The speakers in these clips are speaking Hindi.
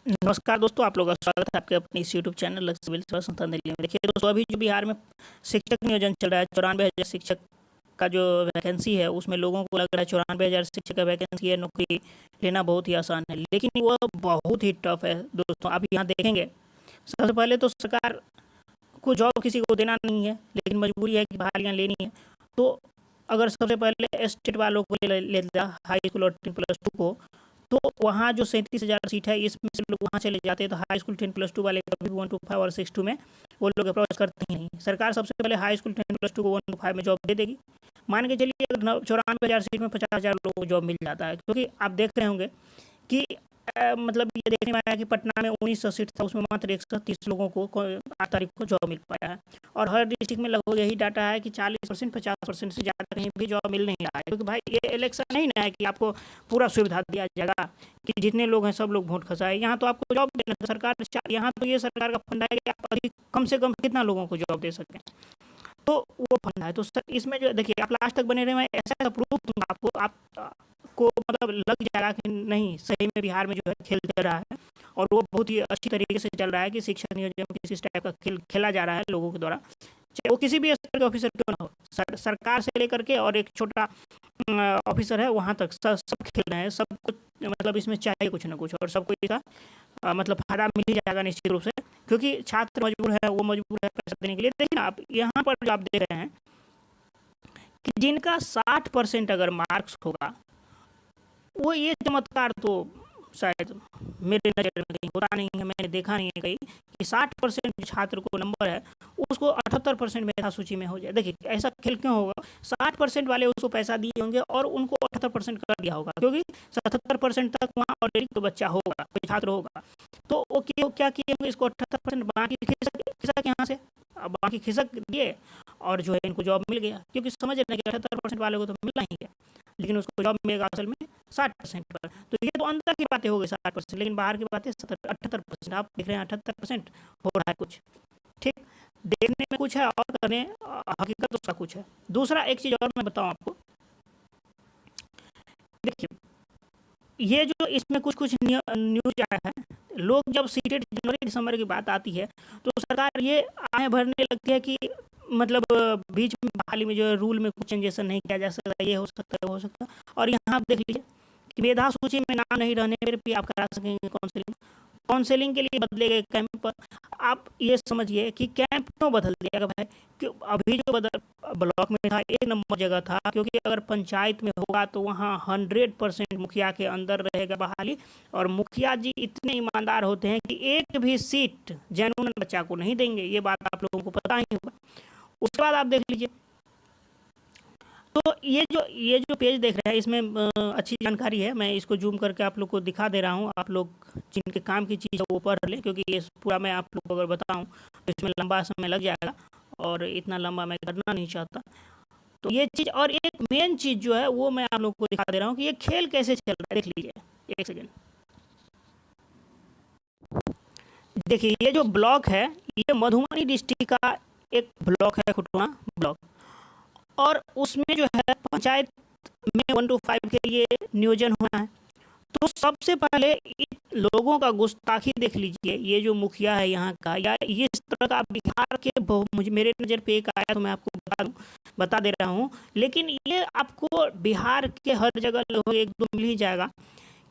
नमस्कार दोस्तों, आप लोगों का स्वागत है आपके अपने इस यूट्यूब चैनल लक्ष्य सिविल सेवा संस्थान दिल्ली में। देखिए दोस्तों, अभी जो बिहार में शिक्षक नियोजन चल रहा है, 94,000 शिक्षक का जो वैकेंसी है, उसमें लोगों को लग रहा है 94,000 शिक्षक का वैकेंसी है, नौकरी लेना बहुत ही आसान है, लेकिन वह बहुत ही टफ है दोस्तों। आप यहाँ देखेंगे, सबसे पहले तो सरकार को जॉब किसी को देना नहीं है, लेकिन मजबूरी है कि बहालियाँ लेनी है। तो अगर सबसे पहले स्टेट वालों को लेता हाई स्कूल और 10+2 को, तो वहाँ जो 37,000 सीट है, इसमें से लोग वहाँ चले जाते हैं। तो हाई स्कूल 10+2 वाले कभी 1 to 5 और 6 to में वो लोग अप्रोच करते ही नहीं। सरकार सबसे पहले हाई स्कूल 10+2 को 1 to 5 में जॉब दे देगी। मान के चलिए अगर 94,000 सीट में 50,000 लोगों को जॉब मिल जाता है, क्योंकि आप देख रहे होंगे कि मतलब ये देखने में आया कि पटना में 1900 सीट था, उसमें मात्र 130 लोगों को 8 तारीख को जॉब मिल पाया है। और हर डिस्ट्रिक्ट में लगभग यही डाटा है कि 40% 50% से ज़्यादा कहीं भी जॉब मिल नहीं रहा है, क्योंकि भाई ये इलेक्शन नहीं ना है कि आपको पूरा सुविधा दिया जाएगा कि जितने लोग हैं सब लोग वोट खसाए। यहाँ तो आपको जॉब देना है सरकार। यहाँ तो ये सरकार का फंडा है कि आप अधिक कम से कम कितना लोगों को जॉब दे सकें, तो वो फंडा है। तो सर इसमें जो देखिए, आप लास्ट तक बने रहे, मैं ऐसा ऐसा प्रूफ दूंगा आपको, आप को मतलब लग जाएगा कि नहीं सही में बिहार में जो है खेल चल रहा है, और वो बहुत ही अच्छी तरीके से चल रहा है कि शिक्षा नियोजन किस टाइप का खेल खेला जा रहा है लोगों के द्वारा, चाहे वो किसी भी स्तर के ऑफिसर क्यों ना हो। सरकार से लेकर के और एक छोटा ऑफिसर है वहाँ तक सब खेल रहे हैं, सब कुछ मतलब इसमें चाहिए कुछ ना कुछ, और सबको इसका मतलब फायदा मिल ही जाएगा निश्चित रूप से, क्योंकि छात्र मजबूर है, वो मजबूर है पैसा देने के लिए। देखिए ना, आप यहाँ पर जो आप देख रहे हैं कि जिनका 60% अगर मार्क्स होगा, वो ये चमत्कार तो शायद मेरे नज़र में कहीं होता नहीं है, मैंने देखा नहीं है कहीं कि 60% छात्र को नंबर है, उसको 78% मेधा सूची में हो जाए। देखिए ऐसा खेल क्यों होगा, 60% वाले उसको पैसा दिए होंगे और उनको 78% कर दिया होगा, क्योंकि 77% तक वहाँ ऑलरेडी कोई बच्चा होगा, कोई छात्र होगा। तो वो क्या किए होंगे, इसको 78% बाकी खिसक खिसक यहाँ से, अब बाकी खिसक दिए और जो है इनको जॉब मिल गया, क्योंकि समझ रहे हैं कि 78% वाले को तो मिलना ही है, लेकिन उसको जॉब मिलेगा असल में 60% पर। तो ये तो अंदर की बातें हो गई 60%, लेकिन बाहर की बातें 78%। आप देख रहे हैं 78% हो रहा है कुछ, ठीक, देखने में कुछ है और करने हकीकत उसका कुछ है। दूसरा एक चीज़ और मैं बताऊं आपको, देखिए ये जो इसमें कुछ कुछ न्यूज आया है, लोग जब सीटेड जनवरी दिसंबर की बात आती है, तो सरकार ये आए भरने लगती है कि मतलब बीच में बहाली में जो है रूल में कुछ चेंजेस नहीं किया जा सकता, ये हो सकता है वो हो सकता है। और यहाँ आप देख लीजिए कि मेधा सूची में नाम नहीं रहने पर भी आप करा सकेंगे काउंसलिंग। काउंसलिंग के लिए बदले गए कैंप पर। आप ये समझिए कि कैंप क्यों बदल दिया गया भाई, कि अभी जो बदल ब्लॉक में था 1 नंबर जगह था, क्योंकि अगर पंचायत में होगा तो वहाँ 100% मुखिया के अंदर रहेगा बहाली, और मुखिया जी इतने ईमानदार होते हैं कि एक भी सीट जेन्युइन बच्चा को नहीं देंगे, ये बात आप लोगों को पता ही होगा। उसके बाद आप देख लीजिए, तो ये जो पेज देख रहे हैं, इसमें अच्छी जानकारी है, मैं इसको जूम करके आप लोग को दिखा दे रहा हूँ। आप लोग जिनके काम की चीज़ है वो पढ़ लें, क्योंकि ये पूरा मैं आप लोग को अगर बताऊँ तो इसमें लंबा समय लग जाएगा, और इतना लंबा मैं करना नहीं चाहता। तो ये चीज़, और एक मेन चीज़ जो है वो मैं आप लोग को दिखा दे रहा हूँ कि ये खेल कैसे चल रहा है। देख लीजिए, एक सेकेंड, देखिए ये जो ब्लॉक है, ये मधुबनी डिस्ट्रिक्ट का एक ब्लॉक है, खुटवा ब्लॉक, और उसमें जो है पंचायत में 1 to 5 के लिए नियोजन होना है। तो सबसे पहले इन लोगों का गुस्ताखी देख लीजिए, ये जो मुखिया है यहाँ का, या इस तरह का बिहार के मुझे मेरे नज़र पे एक आया तो मैं आपको बता दे रहा हूँ, लेकिन ये आपको बिहार के हर जगह लगभग एक दो मिल ही जाएगा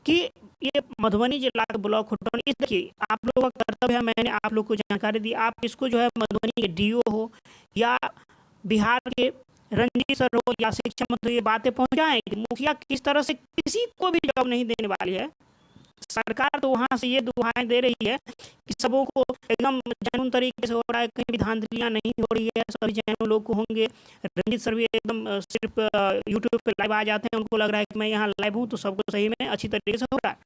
कि ये मधुबनी जिला के ब्लॉक खुटौन, इस देखिए आप लोगों का कर्तव्य है, मैंने आप लोग को जानकारी दी, आप इसको जो है मधुबनी के डीओ हो या बिहार के रंजीत सर हो या शिक्षा मंत्री, ये बातें पहुंचाएं कि मुखिया किस तरह से किसी को भी जॉब नहीं देने वाली है। सरकार तो वहां से ये दुहाई दे रही है कि सबों को एकदम जैनुन तरीके से हो रहा है, कहीं भी धांधलियां नहीं हो रही है, सभी जैनुन लोग को होंगे। रंजीत सर भी एकदम सिर्फ यूट्यूब पे लाइव आ जाते हैं, उनको लग रहा है कि मैं यहाँ लाइव हूँ तो सब कुछ सही में अच्छी तरीके से हो रहा है।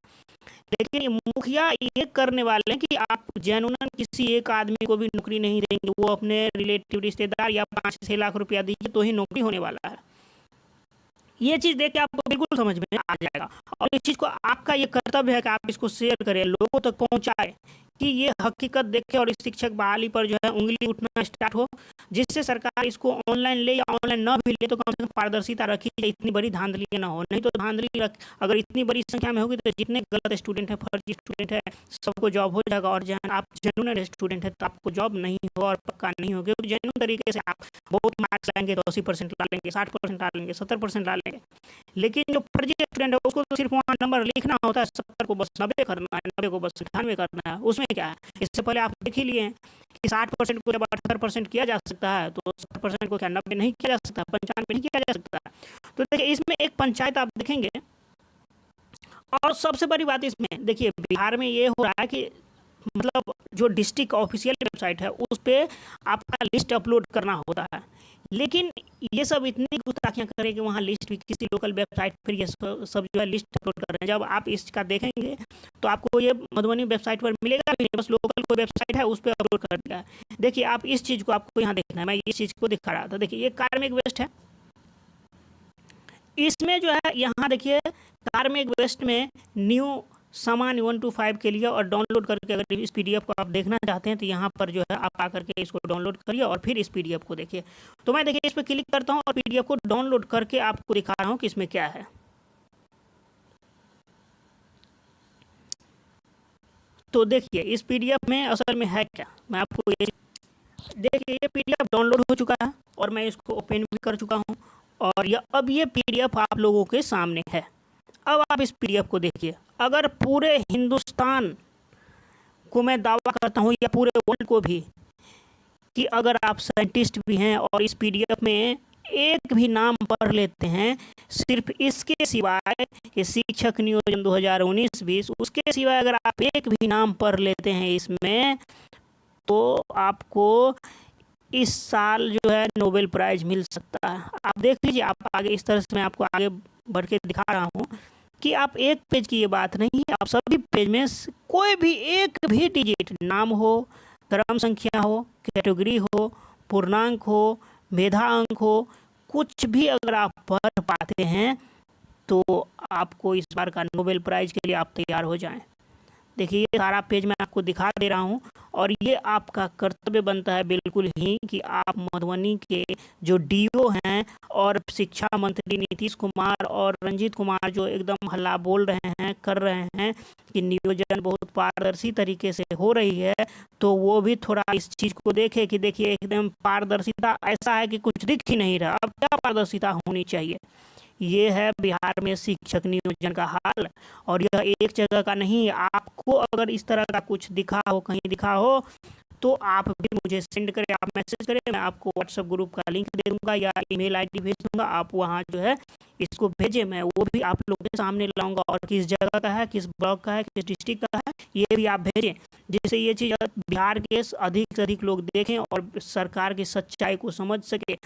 लेकिन ये मुखिया ये करने वाले हैं कि आप जेनुइन किसी एक आदमी को भी नौकरी नहीं देंगे, वो अपने रिलेटिव रिश्तेदार या 5-6 लाख रुपया दीजिए तो ही नौकरी होने वाला है। ये चीज़ देख के आपको बिल्कुल समझ में आ जाएगा, और इस चीज़ को आपका ये कर्तव्य है कि आप इसको शेयर करें, लोगों तक पहुंचाएं कि ये हकीकत देखे और इस शिक्षक बहाली पर जो है उंगली उठना स्टार्ट हो, जिससे सरकार इसको ऑनलाइन ले या ऑनलाइन न भी ले तो कम से कम पारदर्शिता रखी जाए, इतनी बड़ी धांधली ना हो। नहीं तो धांधली अगर इतनी बड़ी संख्या में होगी तो जितने गलत स्टूडेंट है, फर्जी स्टूडेंट है, सबको जॉब हो जाएगा। और जहाँ आप जेन्युइन स्टूडेंट है तो आपको जॉब नहीं हो और पक्का नहीं होगी। तो जेन्युइन तरीके से आप बहुत मार्क्स लाएंगे तो 80% ला लेंगे, 60% ला लेंगे, 70% ला लेंगे। लेकिन जो फर्जी स्टूडेंट है उसको तो सिर्फ वहाँ नंबर लिखना होता है, 70 को बस 90 करना है, 90 को बस 98 करना है। उसमें क्या है, इससे पहले आप देख ही लिए हैं कि 60% को जब 78% किया जा सकता है तो 60% को क्या 90 नहीं किया जा सकता, 95 नहीं किया जा सकता। तो देखिए इसमें एक पंचायत आप देखेंगे। और सबसे बड़ी बात इसमें देखिए बिहार में ये हो रहा है कि मतलब जो डिस्ट्रिक्ट ऑफिशियल वेबसाइट है उस पर आपका लिस्ट अपलोड करना होता है, लेकिन ये सब इतनी गुस्ताखियां करें कि वहाँ लिस्ट भी किसी लोकल वेबसाइट पर ये सब जो है लिस्ट अपलोड कर रहे हैं। जब आप इसका देखेंगे तो आपको ये मधुबनी वेबसाइट पर मिलेगा भी नहीं, बस लोकल कोई वेबसाइट है उस पर अपलोड कर दिया है। देखिए आप इस चीज़ को आपको यहाँ देखना है, मैं इस चीज़ को दिखा रहा था। देखिए ये कार्मिक वेस्ट है, इसमें जो है यहाँ देखिए कार्मिक वेस्ट में न्यू सामान 125 के लिए और डाउनलोड करके अगर इस पीडीएफ को आप देखना चाहते हैं तो यहाँ पर जो है आप आकर के इसको डाउनलोड करिए और फिर इस पीडीएफ को देखिए। तो मैं देखिए इस पर क्लिक करता हूँ और पीडीएफ को डाउनलोड करके आपको दिखा रहा हूँ कि इसमें क्या है। तो देखिए इस पीडीएफ में असल में है क्या, मैं आपको ये देखिए ये पीडीएफ डाउनलोड हो चुका है और मैं इसको ओपन भी कर चुका हूँ और अब ये पीडीएफ आप लोगों के सामने है। अब आप इस पीडीएफ को देखिए। अगर पूरे हिंदुस्तान को मैं दावा करता हूँ या पूरे वर्ल्ड को भी कि अगर आप साइंटिस्ट भी हैं और इस पीडीएफ में एक भी नाम पढ़ लेते हैं, सिर्फ इसके सिवाय ये शिक्षक नियोजन 2019-20 उसके सिवाय अगर आप एक भी नाम पढ़ लेते हैं इसमें तो आपको इस साल जो है नोबेल प्राइज मिल सकता है। आप देख लीजिए, आप आगे इस तरह से मैं आपको आगे बढ़ के दिखा रहा हूँ कि आप एक पेज की ये बात नहीं है, आप सभी पेज में कोई भी एक भी डिजिट नाम हो, क्रम संख्या हो, कैटेगरी हो, पूर्णांक हो, मेधा अंक हो, कुछ भी अगर आप पढ़ पाते हैं तो आपको इस बार का नोबेल प्राइज के लिए आप तैयार हो जाएं। देखिए ये सारा पेज मैं आपको दिखा दे रहा हूँ और ये आपका कर्तव्य बनता है बिल्कुल ही कि आप मधुबनी के जो डीओ हैं और शिक्षा मंत्री नीतीश कुमार और रंजीत कुमार जो एकदम हल्ला बोल रहे हैं, कर रहे हैं कि नियोजन बहुत पारदर्शी तरीके से हो रही है, तो वो भी थोड़ा इस चीज़ को देखे कि देखिए एकदम पारदर्शिता ऐसा है कि कुछ दिख ही नहीं रहा। अब क्या पारदर्शिता होनी चाहिए, ये है बिहार में शिक्षक नियोजन का हाल। और यह एक जगह का नहीं, आपको अगर इस तरह का कुछ दिखा हो, कहीं दिखा हो तो आप भी मुझे सेंड करें, आप मैसेज करें, मैं आपको व्हाट्सएप ग्रुप का लिंक दे दूंगा या ईमेल आईडी भेज दूंगा। आप वहाँ जो है इसको भेजें, मैं वो भी आप लोगों के सामने लाऊंगा और किस जगह का है, किस ब्लॉक का है, किस डिस्ट्रिक्ट का है, ये भी आप भेजें, जिससे ये चीज़ बिहार के अधिक से अधिक लोग देखें और सरकार की सच्चाई को समझ सके।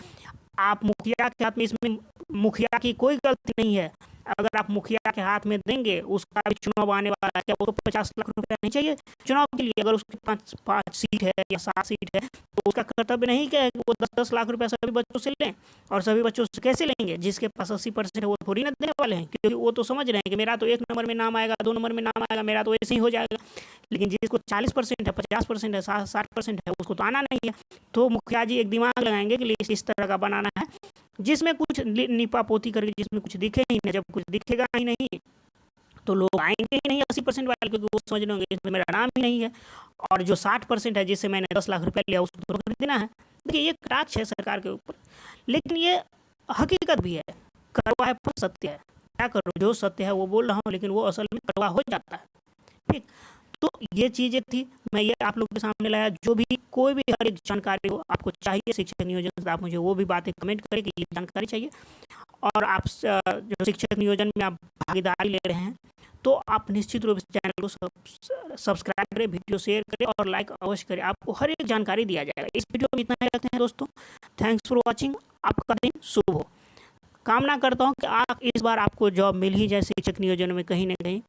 आप मुखिया के हाथ में, इसमें मुखिया की कोई गलती नहीं है। अगर आप मुखिया के हाथ में देंगे, उसका भी चुनाव आने वाला है, क्या उसको 50 लाख रुपया नहीं चाहिए चुनाव के लिए? अगर उसकी 5 सीट है या 7 सीट है तो उसका कर्तव्य नहीं क्या है कि वो 10-10 लाख रुपया सभी बच्चों से लें? और सभी बच्चों से कैसे लेंगे? जिसके पास 80% है वो थोड़ी ना देने वाले हैं, क्योंकि वो तो समझ रहे हैं कि मेरा तो 1 नंबर में नाम आएगा, 2 नंबर में नाम आएगा, मेरा तो ऐसे ही हो जाएगा। लेकिन जिसको 40% है, 50% है, 60% है, उसको तो आना नहीं है। तो मुखिया जी एक दिमाग लगाएंगे कि लिस्ट इस तरह का बनाना है जिसमें कुछ निपा पोती करके, जिसमें कुछ दिखे ही नहीं। जब कुछ दिखेगा ही नहीं तो लोग आएंगे ही नहीं 80% वाले, क्योंकि वो समझ लेंगे इसमें मेरा नाम ही नहीं है। और जो 60% है जिससे मैंने 10 लाख रुपया लिया उसको तो कर देना है। देखिए ये कटाक्ष है सरकार के ऊपर, लेकिन ये हकीकत भी है, कड़वा है पर सत्य है। क्या करूँ, जो सत्य है वो बोल रहा हूँ, लेकिन वो असल में कड़वा हो जाता है। ठीक, तो ये चीज़ें थी, मैं ये आप लोगों के सामने लाया। जो भी कोई भी हर एक जानकारी हो आपको चाहिए शिक्षक नियोजन से, आप मुझे वो भी बातें कमेंट करें कि ये जानकारी चाहिए। और आप जो शिक्षक नियोजन में आप भागीदारी ले रहे हैं तो आप निश्चित रूप से चैनल को सब्सक्राइब करें, वीडियो शेयर करें और लाइक अवश्य करें, आपको हर एक जानकारी दिया जाएगा। इस वीडियो में इतना ही रखते हैं दोस्तों। थैंक्स फॉर वॉचिंग, आपका दिन शुभ हो। कामना करता हूँ कि इस बार आपको जॉब मिल ही जाए शिक्षक नियोजन में कहीं ना कहीं।